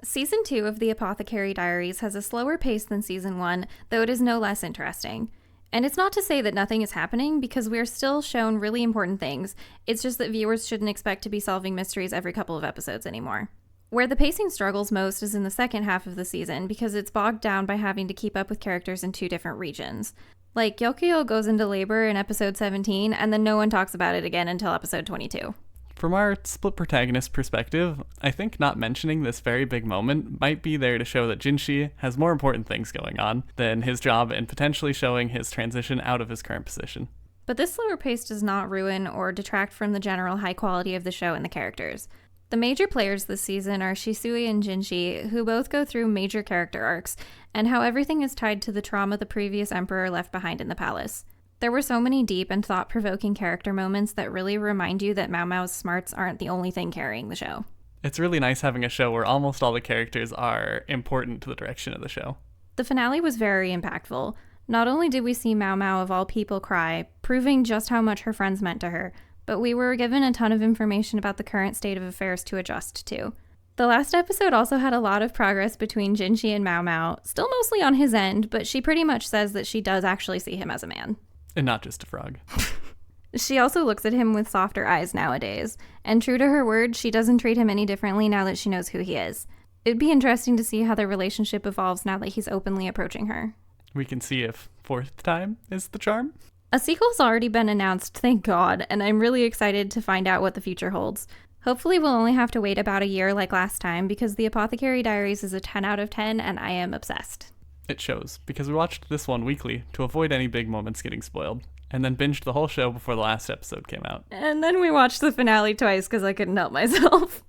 Season 2 of the Apothecary Diaries has a slower pace than Season 1, though it is no less interesting. And it's not to say that nothing is happening, because we're still shown really important things. It's just that viewers shouldn't expect to be solving mysteries every couple of episodes anymore. Where the pacing struggles most is in the second half of the season, because it's bogged down by having to keep up with characters in two different regions. Like, Yokio goes into labor in episode 17, and then no one talks about it again until episode 22. From our split protagonist perspective, I think not mentioning this very big moment might be there to show that Jinshi has more important things going on than his job and potentially showing his transition out of his current position. But this slower pace does not ruin or detract from the general high quality of the show and the characters. The major players this season are Shisui and Jinshi, who both go through major character arcs, and how everything is tied to the trauma the previous emperor left behind in the palace. There were so many deep and thought-provoking character moments that really remind you that Mao Mao's smarts aren't the only thing carrying the show. It's really nice having a show where almost all the characters are important to the direction of the show. The finale was very impactful. Not only did we see Mao Mao of all people cry, proving just how much her friends meant to her, but we were given a ton of information about the current state of affairs to adjust to. The last episode also had a lot of progress between Jinshi and Mao Mao, still mostly on his end, but she pretty much says that she does actually see him as a man. And not just a frog. She also looks at him with softer eyes nowadays, and true to her word, she doesn't treat him any differently now that she knows who he is. It'd be interesting to see how their relationship evolves now that he's openly approaching her. We can see if fourth time is the charm. A sequel's already been announced, thank God, and I'm really excited to find out what the future holds. Hopefully we'll only have to wait about a year like last time, because The Apothecary Diaries is a 10 out of 10 and I am obsessed. It shows, because we watched this one weekly to avoid any big moments getting spoiled, and then binged the whole show before the last episode came out. And then we watched the finale twice because I couldn't help myself.